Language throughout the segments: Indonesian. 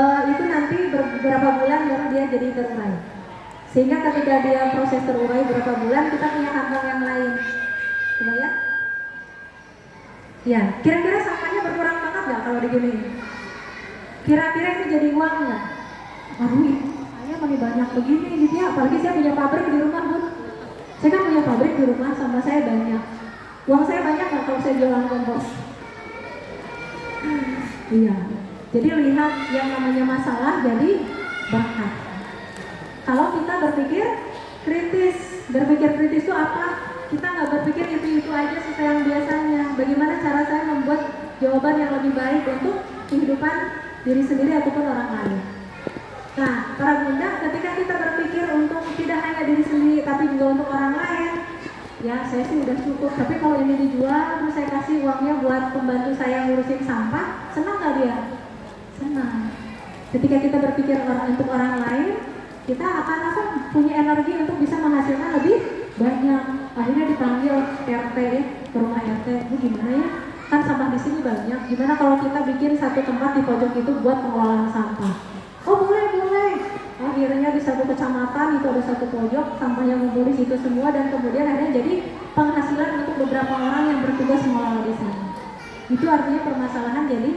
itu nanti beberapa bulan baru dia jadi terurai. Sehingga ketika dia proses terurai beberapa bulan, kita punya kantong yang lain. Coba ya. Ya, kira-kira sampahnya berkurang banget nggak kalau diginiin? Kira-kira itu jadi uang nggak? Aduh, saya masih banyak begini gitu ya. Apalagi saya punya pabrik di rumah, Bun. Saya kan punya pabrik di rumah, sama saya banyak. Uang saya banyak nggak kalau saya jualan kompos? Iya. Jadi lihat yang namanya masalah jadi bakat. Kalau kita berpikir kritis itu apa? Kita nggak berpikir itu aja sesuai yang biasanya. Bagaimana cara saya membuat jawaban yang lebih baik untuk kehidupan diri sendiri ataupun orang lain. Nah, para bunda, ketika kita berpikir untuk tidak hanya diri sendiri tapi juga untuk orang lain, ya saya sih udah cukup. Tapi kalau ini dijual, terus saya kasih uangnya buat pembantu saya ngurusin sampah, senang nggak dia? Senang. Ketika kita berpikir untuk orang lain, kita akan punya energi untuk bisa menghasilkan lebih banyak. Akhirnya dipanggil RT ke rumah RT, Bu gimana ya? Kan sampah di sini banyak. Gimana kalau kita bikin satu tempat di pojok itu buat pengelolaan sampah? Oh boleh. Akhirnya di satu kecamatan itu ada satu pojok, sampahnya ngumpul di situ semua, dan kemudian akhirnya jadi penghasilan untuk beberapa orang yang bertugas mengelola di sana. Itu artinya permasalahan jadi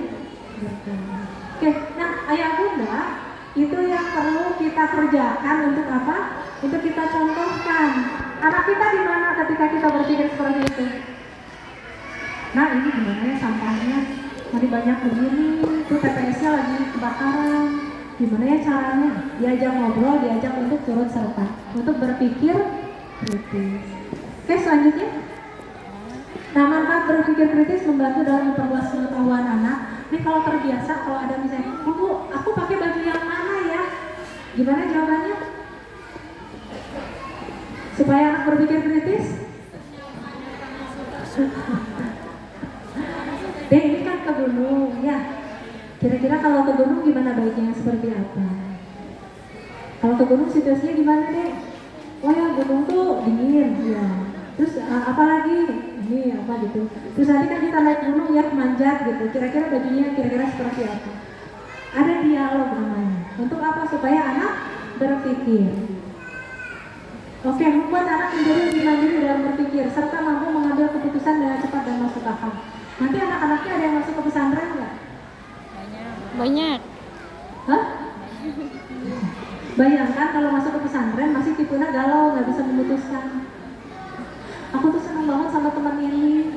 berkurang. Oke, nah ayah bunda, itu yang perlu kita kerjakan untuk apa? Untuk kita contohkan. Anak kita di mana ketika kita berpikir seperti itu? Nah ini gimana ya sampahnya? Tadi banyak begini, itu TPS-nya lagi kebakaran. Gimana ya caranya? Diajak ngobrol, diajak untuk turut serta, untuk berpikir kritis. Oke, selanjutnya. Nah, manfaat berpikir kritis membantu dalam memperluas pengetahuan anak. Ini kalau terbiasa, kalau ada misalnya, Bu, aku pakai baju yang mana ya? Gimana jawabannya? Supaya anak berpikir kritis? Deh, ini kan ke gunung, ya. Kira-kira kalau ke gunung gimana baiknya, seperti apa? Kalau ke gunung situasinya gimana deh? Oh ya, gunung tuh dingin, ya. Terus apalagi ini apa gitu. Terus nanti kan kita naik gunung ya, manjat gitu. Kira-kira bajunya kira-kira seperti apa? Ada dialog namanya. Untuk apa? Supaya anak berpikir. Oke, membuat anak menjadi lebih mandiri dalam berpikir serta mampu mengambil keputusan dengan cepat dan masuk akal. Nanti anak-anaknya ada yang masuk ke pesantren nggak? Banyak. Hah? Bayangkan kalau masuk ke pesantren masih tipenya galau, nggak bisa memutuskan. Aku tuh senang banget sama teman ini,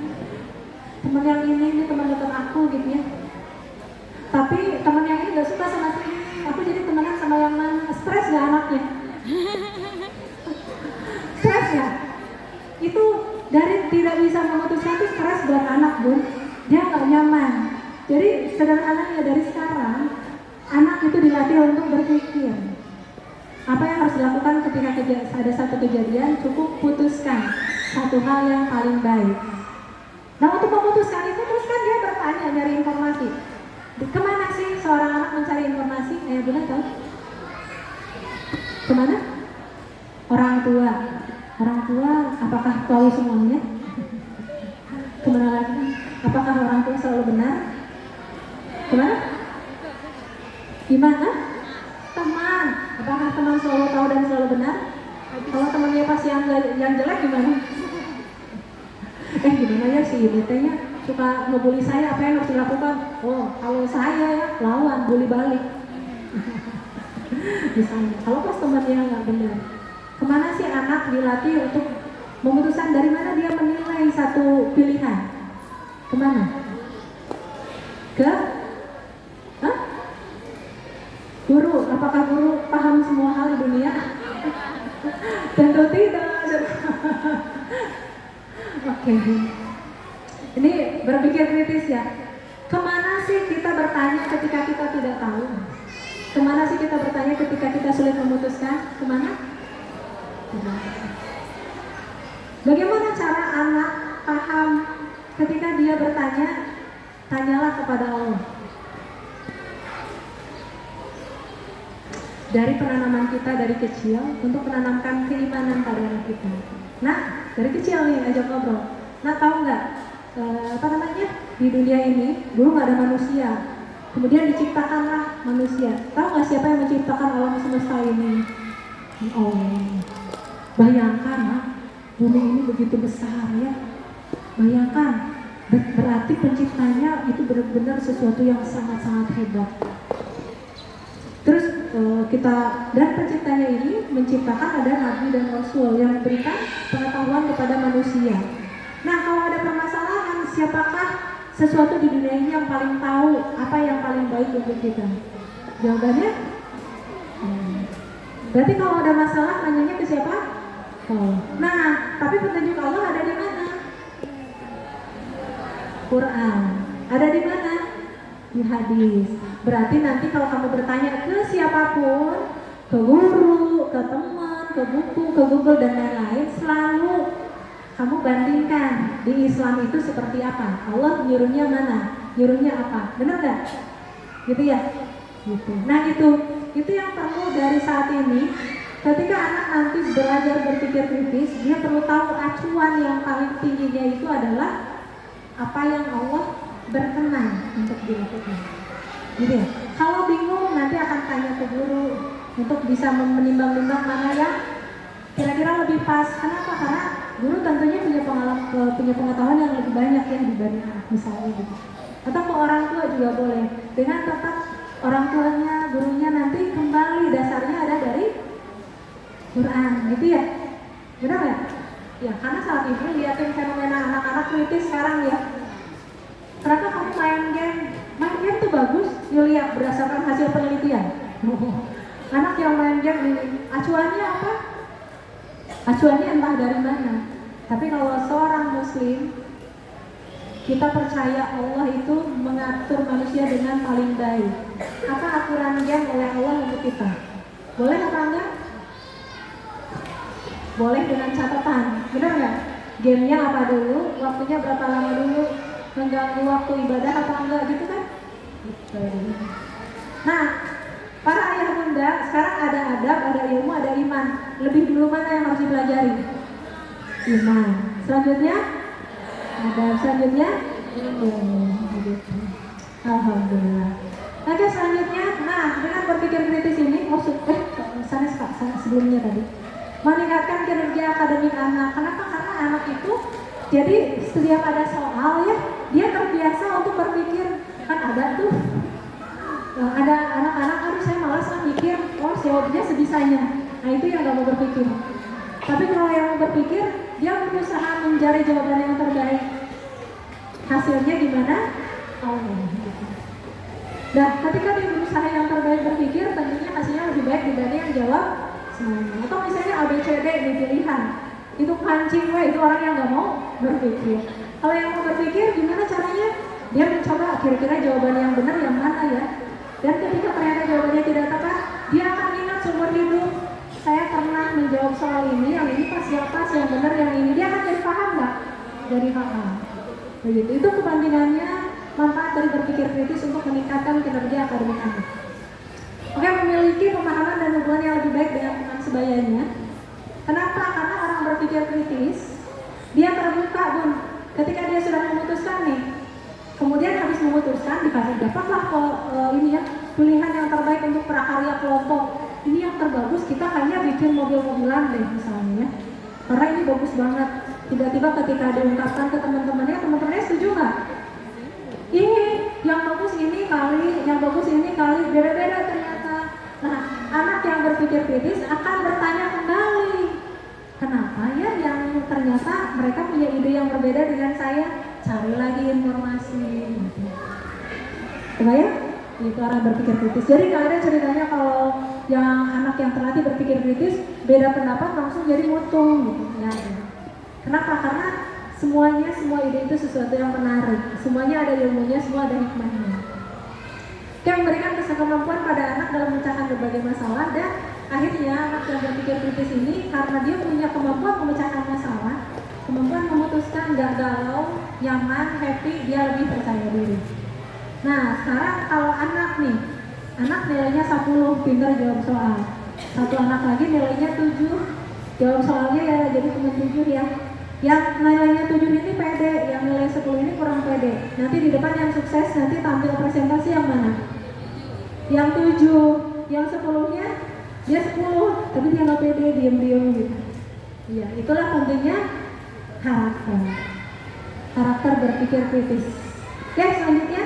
teman yang ini teman dekat aku gitu ya. Tapi teman yang ini nggak suka sama si ini, aku jadi temenan sama yang mana? Stres nggak anaknya? Stres nggak? Itu dari tidak bisa memutuskan itu stres buat anak, Bun. Dia nggak nyaman. Jadi sederhananya dari sekarang anak itu dilatih untuk berpikir. Apa yang harus dilakukan ketika ada satu kejadian? Cukup putuskan satu hal yang paling baik. Nah untuk memutuskan itu terus kan dia bertanya, nyari informasi. Kemana sih seorang anak mencari informasi? Benar tahu? Kemana? Orang tua. Orang tua apakah tahu semuanya? Kemana lagi? Apakah orang tua selalu benar? Kemana? Gimana? Teman. Apakah teman selalu tahu dan selalu benar? Kalau temannya pasti yang jelek gimana? Gimana ya si ibu tehnya suka ngebully saya, apa yang harus dilakukan? Oh, kalau saya ya lawan, bully balik. Misalnya, kalau pas temannya nggak benar, kemana sih anak dilatih untuk memutuskan dari mana dia menilai satu pilihan? Kemana? Ke? Guru, apakah guru paham semua hal di dunia? Tentu tidak. Oke. Ini berpikir kritis ya. Kemana sih kita bertanya ketika kita tidak tahu? Kemana sih kita bertanya ketika kita sulit memutuskan? Kemana? Bagaimana cara anak paham ketika dia bertanya? Tanyalah kepada Allah. Dari penanaman kita dari kecil untuk menanamkan keimanan pada anak kita. Nah, dari kecil nih ajak ngobrol. Nah, tahu nggak di dunia ini dulu nggak ada manusia. Kemudian diciptakanlah manusia. Tahu nggak siapa yang menciptakan alam semesta ini? Allah. Bayangkan, bumi ini begitu besar ya. Bayangkan, berarti penciptanya itu benar-benar sesuatu yang sangat-sangat hebat. Terus dan penciptanya ini menciptakan ada nabi dan rasul yang memberikan pengetahuan kepada manusia. Nah, kalau ada permasalahan, siapakah sesuatu di dunia ini yang paling tahu apa yang paling baik untuk kita? Jawabannya, berarti kalau ada masalah nanyanya ke siapa? Oh. Nah, tapi petunjuk Allah ada di mana? Quran. Ada di mana? Di hadis. Berarti nanti kalau kamu bertanya ke siapapun, ke guru, ke teman, ke buku, ke Google dan lain-lain, selalu kamu bandingkan di Islam itu seperti apa. Allah nyuruhnya mana? Nyuruhnya apa? Benar nggak? Gitu ya? Gitu. Nah itu yang perlu dari saat ini. Ketika anak nanti belajar berpikir kritis, dia perlu tahu acuan yang paling tingginya itu adalah apa yang Allah berkenan untuk dilakukan. Gitu ya. Kalau bingung nanti akan tanya ke guru untuk bisa menimbang-nimbang mana yang kira-kira lebih pas. Kenapa? Karena guru tentunya punya pengetahuan yang lebih banyak ya dibanding anak misalnya gitu. Atau ke orang tua juga boleh. Dengan tetap orang tuanya, gurunya nanti kembali dasarnya ada dari Quran, gitu ya. Benar ya? Ya, karena saat ini lihatin fenomena anak-anak kritis sekarang ya. Kenapa kamu main game? Main game tuh bagus, Yulia, berdasarkan hasil penelitian. Anak yang main game ini, acuannya apa? Acuannya entah dari mana. Tapi kalau seorang muslim, kita percaya Allah itu mengatur manusia dengan paling baik. Apa aturan game oleh Allah untuk kita? Boleh apa enggak? Boleh dengan catatan, benar nggak? Gamenya apa dulu, waktunya berapa lama dulu, mengganggu waktu ibadah apa enggak gitu kan? Nah, para ayah bunda, sekarang ada adab, ada ilmu, ada iman. Lebih dulu mana yang harus dipelajari? Iman. Selanjutnya, adab. Selanjutnya, ilmu. Alhamdulillah. Oke, selanjutnya, nah dengan berpikir kritis ini, sana sebelumnya tadi. Meningkatkan kinerja akademik anak. Kenapa? Karena anak itu jadi setiap ada soal ya, dia terbiasa untuk berpikir. Kan ada tuh ada anak-anak, aduh saya malas lah mikir, oh jawabnya sebisanya. Nah itu yang gak mau berpikir. Tapi kalau yang mau berpikir, dia berusaha mencari jawaban yang terbaik. Hasilnya gimana? Oh. Nah ketika dia berusaha yang terbaik berpikir, tentunya hasilnya lebih baik dibanding yang jawab semuanya. Atau misalnya ABCD di pilihan, itu pancing, itu orang yang gak mau berpikir. Kalau yang mau berpikir, gimana caranya? Dia mencoba kira-kira jawaban yang benar yang mana ya. Dan ketika ternyata jawabannya tidak tepat, dia akan ingat seumur hidup, saya pernah menjawab soal ini, yang ini pas, yang benar yang ini. Dia akan jadi paham nggak? Jadi paham. Begitu. Itu kebandingannya manfaat dari berpikir kritis untuk meningkatkan kinerja akademik anak. Oke, memiliki pemahaman dan hubungan yang lebih baik dengan teman sebayanya. Kenapa? Karena orang berpikir kritis, dia terbuka, Bun. Ketika dia sudah memutuskan nih, kemudian habis memutuskan dikasih dapatlah ini ya pilihan yang terbaik untuk prakarya kelompok. Ini yang terbagus, kita hanya bikin mobil-mobilan deh misalnya ya. Karena ini bagus banget. Tiba-tiba ketika diungkapkan ke teman-temannya setuju nggak? Ini yang bagus ini kali, yang bagus ini kali, beda-beda ternyata. Nah, anak yang berpikir kritis akan bertanya kembali, kenapa ya yang ternyata mereka punya ide yang berbeda dengan saya? Cari lagi informasi. Kebayang? Itu arah berpikir kritis. Jadi nggak ada ceritanya kalau yang anak yang terlatih berpikir kritis beda pendapat langsung jadi mutung gitu ya. Kenapa? Karena semua ide itu sesuatu yang menarik. Semuanya ada ilmunya, semua ada hikmahnya. Yang memberikan kemampuan pada anak dalam memecahkan berbagai masalah, dan akhirnya anak yang berpikir kritis ini karena dia punya kemampuan memecahkan masalah, kemampuan memutuskan, gak galau, nyaman, happy, dia lebih percaya diri. Nah sekarang kalau anak nih, anak nilainya 10, pintar jawab soal. Satu anak lagi nilainya 7, jawab soalnya ya jadi cuma 7 ya. Yang nilainya 7 ini pede, yang nilai 10 ini kurang pede. Nanti di depan yang sukses, nanti tampil presentasi yang mana? yang 7, yang 10-nya dia 10, tapi dia nggak pede, diem-diem gitu. Iya, itulah pentingnya karakter berpikir kritis. Oke, selanjutnya.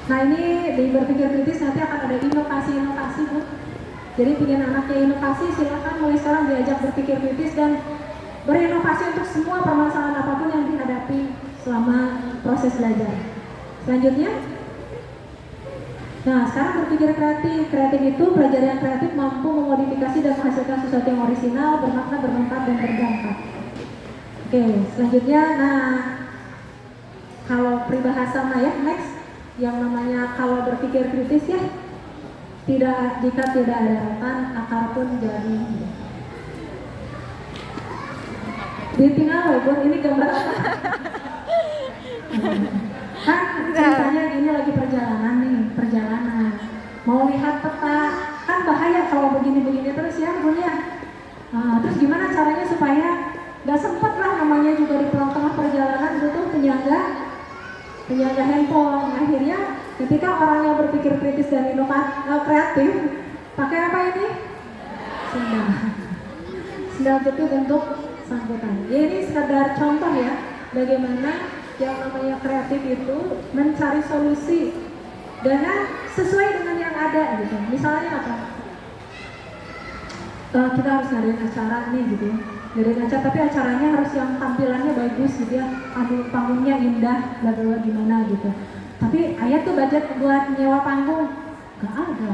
Nah, ini di berpikir kritis nanti akan ada inovasi-inovasi, Bu. Jadi ingin anaknya inovasi, silakan mulai sekarang diajak berpikir kritis dan berinovasi untuk semua permasalahan apapun yang dihadapi selama proses belajar. Selanjutnya, nah sekarang berpikir kreatif. Kreatif itu belajar yang kreatif mampu memodifikasi dan menghasilkan sesuatu yang orisinal, bermakna, bermanfaat, dan berdampak. Oke, selanjutnya, nah kalau peribahasa mah ya, next, yang namanya kalau berpikir kritis ya, jika tidak ada rotan, akar pun jadi. Ditinggal ya, Bun, ini gambar apa? Kan ceritanya ini lagi perjalanan. Mau lihat peta, kan bahaya kalau begini-begini terus ya, Bun ya. Terus gimana caranya supaya nggak sempet lah, namanya juga di tengah perjalanan butuh penyangga handphone. Akhirnya ketika orang yang berpikir kritis dan kreatif pakai apa ini? Sendal jepit untuk sangkutan. Ya, ini sekedar contoh ya bagaimana yang namanya kreatif itu mencari solusi dengan sesuai dengan yang ada gitu. Misalnya apa? Kita harus ngadain acara nih gitu ya. Ngadain acara, tapi acaranya harus yang tampilannya bagus gitu ya, panggungnya indah, bla bla gimana gitu. Tapi ayat tuh budget buat nyewa panggung gak ada.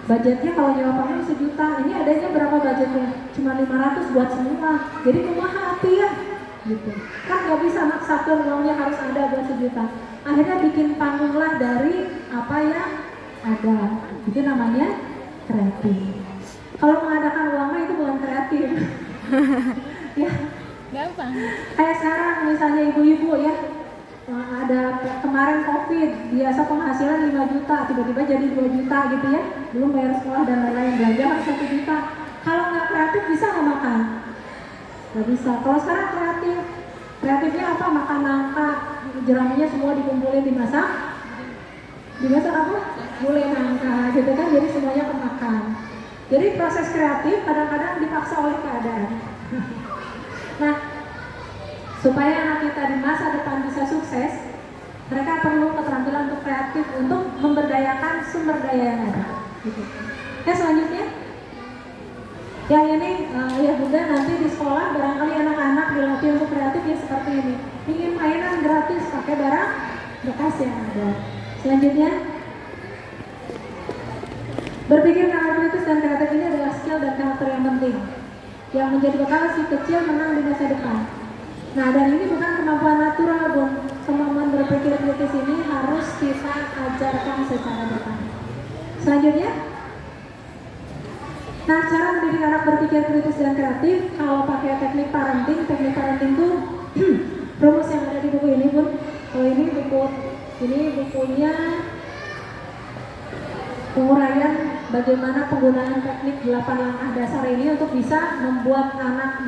Budgetnya kalau nyewa panggung 1 juta, ini adanya berapa budgetnya? Cuma 500 buat semua. Jadi kumaha hati ya gitu. Kan gak bisa maksakan uangnya harus ada buat 1 juta. Akhirnya bikin panggung lah dari apa yang ada. Itu namanya kreatif. Kalau mengadakan uang mah itu bukan kreatif. Ya. Gampang. Kayak sekarang misalnya ibu-ibu ya, ada kemarin COVID, biasa penghasilan 5 juta, tiba-tiba jadi 2 juta gitu ya, belum bayar sekolah dan lain-lain, belanja harus 1 juta. Kalau nggak kreatif bisa nggak makan? Nggak bisa. Kalau sekarang kreatifnya apa? Makan nangka, jeraminya semua dikumpulin dimasak apa? Gulai nangka gitu kan, jadi semuanya kemakan. Jadi proses kreatif kadang-kadang dipaksa oleh keadaan. Nah, supaya anak kita di masa depan bisa sukses, mereka perlu keterampilan untuk kreatif untuk memberdayakan sumber daya yang ada. Gitu. Ya, selanjutnya, yang ini ya Bunda nanti di sekolah barangkali anak-anak dilatih untuk kreatif ya seperti ini. Ingin mainan gratis pakai barang bekas yang ada. Selanjutnya, berpikir kritis dan kreatif ini adalah skill dan karakter yang penting yang menjadi bekal si kecil menang di masa depan. Nah, dan ini bukan kemampuan natural, Bun. Kemampuan berpikir kritis ini harus kita ajarkan secara bertahap. Selanjutnya, nah cara mendidik anak berpikir kritis dan kreatif kalau pakai teknik parenting itu rumus yang ada di buku ini, Bun. Oh, ini bukunya penguraian bagaimana penggunaan teknik 8 langkah dasar ini untuk bisa membuat anak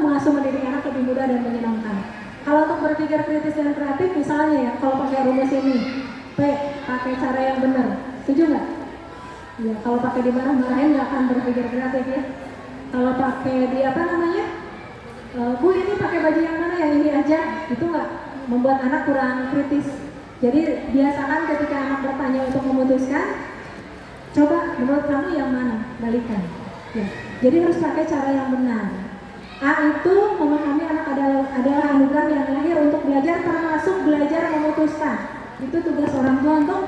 mengasuh mendidik anak lebih mudah dan menyenangkan. Kalau untuk berpikir kritis dan kreatif misalnya ya, kalau pakai rumus ini, pakai cara yang benar, setuju nggak? Ya, kalau pakai dimarah-marahin nggak akan berpikir kreatif ya. Kalau pakai di Bu ini pakai baju yang mana, yang ini aja, itu nggak membuat anak kurang kritis. Jadi biasakan ketika anak bertanya untuk memutuskan, coba menurut kamu yang mana, balikan. Ya. Jadi harus pakai cara yang benar. A itu memahami anak adalah anugerah yang lahir untuk belajar, termasuk belajar memutuskan. Itu tugas orang tua untuk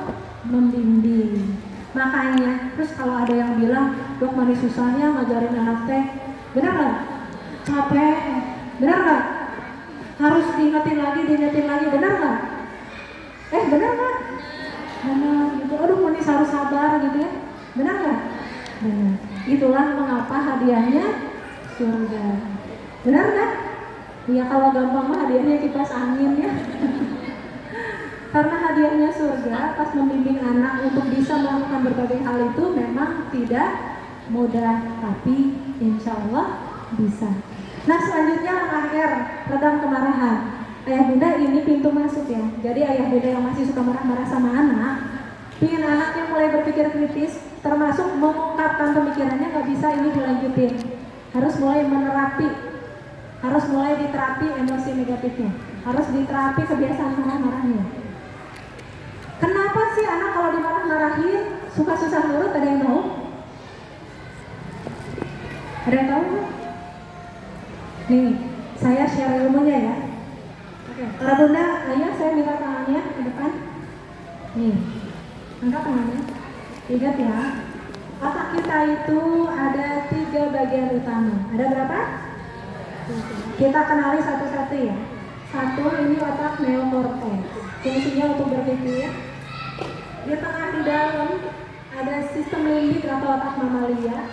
membimbing. Makanya, terus kalau ada yang bilang, dok manis susahnya ngajarin anak teh, benar nggak? Capek, benar nggak? Harus diingetin lagi, benar nggak? Benar nggak? Benar, gitu. Aduh manis harus sabar gitu ya, benar nggak? Benar. Itulah mengapa hadiahnya surga. Benar kan? Ya kalau gampang mah hadiahnya kipas angin ya. Karena hadiahnya surga, pas membimbing anak untuk bisa melakukan berbagai hal itu memang tidak mudah, tapi insya Allah bisa. Nah selanjutnya langkah R, redam kemarahan. ayah bunda ini pintu masuk ya. Jadi ayah bunda yang masih suka marah-marah sama anak, ingin anaknya mulai berpikir kritis, termasuk mengungkapkan pemikirannya, nggak bisa ini dilanjutin. Harus mulai menerapi, harus mulai diterapi emosi negatifnya, harus diterapi kebiasaan marah-marahnya. Kenapa sih anak kalau dimarah-marahin suka susah nurut? Ada yang tahu? Ada yang tahu? Nih, saya share ilmunya ya. Oke, para bunda, ayah saya minta tangannya ke depan. Nih, angkat tangannya. Ingat ya, otak kita itu ada 3 bagian utama. Ada berapa? Kita kenali satu-satu ya. Satu, ini otak neokortex. Fungsinya untuk berpikir. Di tengah di dalam ada sistem limbik atau otak mamalia.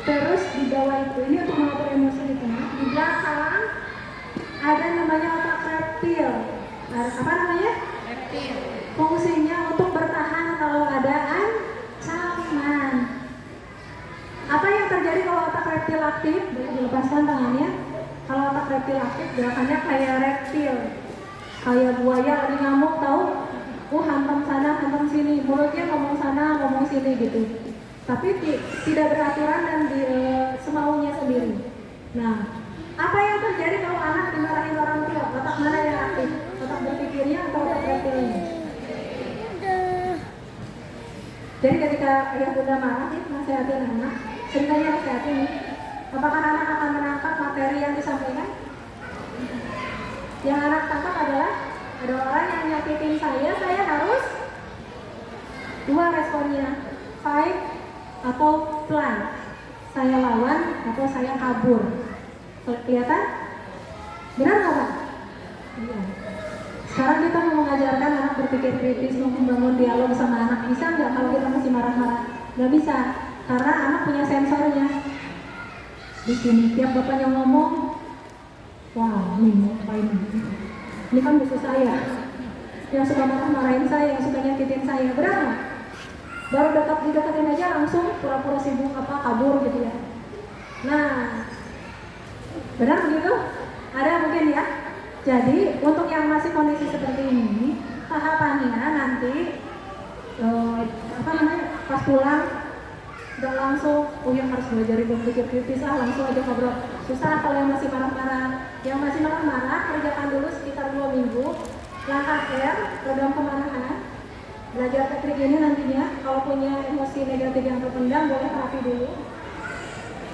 Terus di bawah itu, ini untuk mengatur emosi di tengah. Di belakang ada namanya otak reptil. Apa namanya? Reptil. Fungsinya untuk bertahan kalau ada ancaman. Apa yang terjadi kalau otak reptil aktif? Boleh dilepaskan tangannya. Kalau otak reptil aktif, gerakannya kayak reptil, kayak buaya lagi ngamuk, tahu? Hantam sana, hantam sini, mulutnya ngomong sana, ngomong sini gitu. Tapi tidak beraturan dan semaunya sendiri. Nah, apa yang terjadi kalau anak dimarahin orang tua? Otak mana yang aktif? Otak berpikirnya atau otak reptilnya? Jadi ketika ayah bunda marah, nasihatin anak, ceritanya nasihatin nih, apakah anak akan menangkap materi yang disampaikan? Yang anak tangkap adalah ada orang yang nyakitin saya harus 2 responnya, fight atau flight. Saya lawan atau saya kabur. Kelihatan? Benar nggak Pak? Iya. Sekarang kita mau mengajarkan anak berpikir kritis, membangun dialog sama anak. Bisa nggak kalau kita masih marah-marah? Nggak bisa, karena anak punya sensornya. Di sini tiap bapaknya ngomong, wah ini apa ini? Ini kan musuh saya, yang suka marah-marahin saya, yang suka nyakitin saya. Benar nggak? Baru didekatin aja langsung pura-pura sibuk kabur gitu ya. Nah, benar begitu? Ada mungkin ya. Jadi untuk yang masih kondisi seperti ini, tahapannya nanti pas pulang udah langsung, yang harus belajar berpikir kritis langsung aja ngobrol. Susah kalau yang masih marah-marah. Yang masih marah-marah kerjakan dulu sekitar 2 minggu. Langkah R, redam kemarahan. Belajar teknik ini nantinya, kalau punya emosi negatif yang terpendam boleh terapi dulu.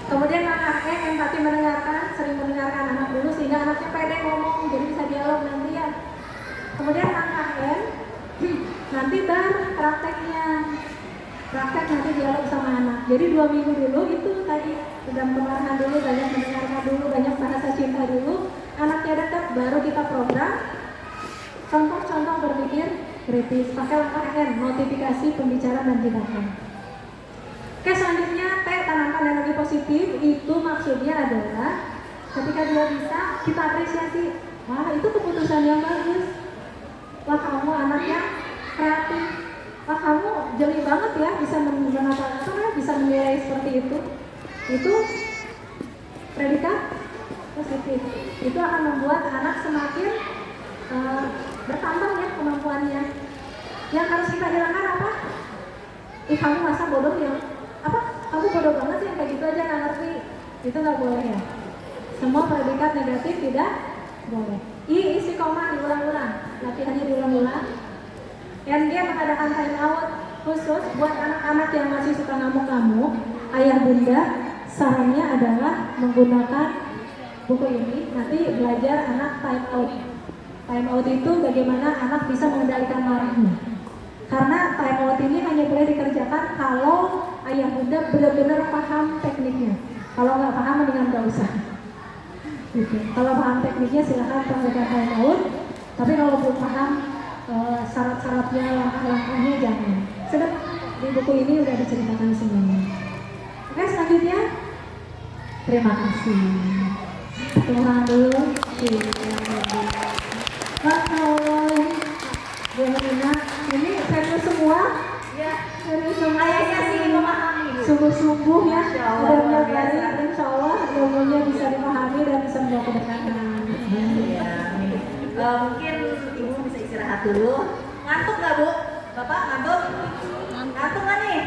Kemudian langkah E, empati mendengarkan, sering mendengarkan anak dulu sehingga anaknya pede ngomong, jadi bisa dialog nanti ya. Kemudian langkah N, nanti baru prakteknya. Praktek nanti dialog sama anak. Jadi 2 minggu dulu itu tadi redam kemarahan dulu, banyak mendengarkan dulu, banyak bahasa cinta dulu. Anaknya dekat, baru kita program contoh-contoh berpikir kritis. Pakai langkah N, notifikasi, pembicaraan dan tindakan. Oke, selanjutnya T, tanamkan energi positif. Itu maksudnya adalah ketika dia bisa, kita apresiasi. Wah, itu keputusan yang bagus. Wah, kamu anaknya kreatif. Wah, kamu jeli banget ya bisa bisa menilai seperti itu. Itu predikat positif. Itu akan membuat anak semakin bertambah ya kemampuannya. Yang harus kita hilangkan apa? Kamu masa bodoh ya? Apa? Kamu bodoh banget sih, kayak gitu aja nggak ngerti. Itu nggak boleh ya. Semua predikat negatif tidak boleh. Isi koma diulang-ulang, latihannya diulang-ulang. Dan dia mengadakan time out khusus buat anak-anak yang masih suka ngamuk-ngamuk. Ayah bunda sarannya adalah menggunakan buku ini. Nanti belajar anak time out. Time out itu bagaimana anak bisa mengendalikan marahnya. Karena time out ini hanya boleh dikerjakan kalau ayah bunda benar-benar paham tekniknya. Kalau nggak paham mendingan nggak usah. Gitu. Kalau paham tekniknya silahkan lakukan time out. Tapi kalau belum paham syarat-syaratnya, langkah-langkahnya jangan. Sudah di buku ini udah diceritakan semuanya. Oke, selanjutnya terima kasih. Tuhan dulu. Bu Herina, ini serius semua? Ya, serius semua. Ayahnya sih memahami. Sungguh-sungguh ya. Mudah-mudahan insya Allah ilmunya bisa dipahami dan bisa menjadi keberkahan. Iya. Mungkin ibu bisa istirahat dulu. Ngantuk nggak bu? Bapak ngantuk? Ngantuk nggak nih?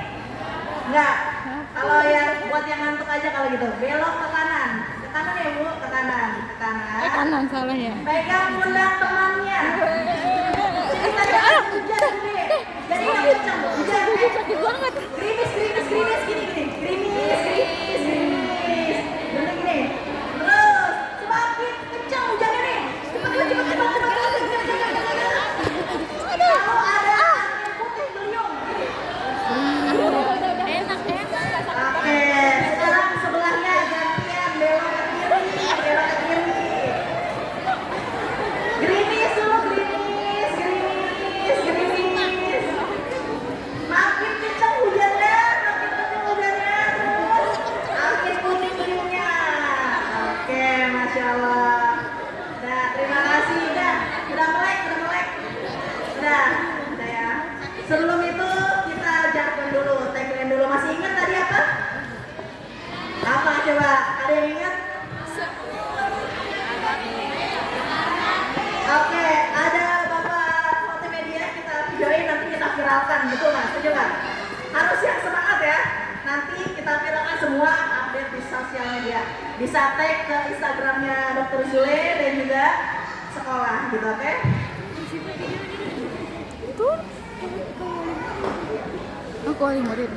Nggak. Kalau yang buat yang ngantuk aja kalau gitu, belok ke kanan. Ke kanan ya bu, ke kanan, ke kanan. Kanan salah ya. Pegang pundak temannya. Sini saja hujan gini. Jadi yang kencang hujan. Sakit banget. Gerimis, gerimis, gerimis gini gini. Gerimis, gerimis, gerimis. Bener gini. Terus semakin kencang hujannya nih. Cepat, cepat, cepat, cepat, cepat, cepat, cepat, cepat, cepat. Kalau ada angin putih beliung. Enak, enak. Oke, sekarang sebelahnya gantian belok ke kiri, belok ke kiri. Gerimis dulu, gerimis, gerimis, gerimis. Makin kencang hujannya, makin kencang hujannya, terus makin putih beliungnya. Oke, masya Allah. Nah, terima kasih. Udah melek, udah melek. Udah ya. Sebelum itu kita jargon dulu, tagline dulu. Masih ingat tadi apa? Apa coba? Ada yang ingat? Oke, ada Bapak multimedia, kita videoin nanti kita viralkan, betul mas? Setuju nggak? Harus yang semangat ya. Nanti kita viralkan semua update di sosial media. Bisa tag ke Instagramnya Dr. Zule dan juga sekolah gitu, oke? Tuh. Aku murid.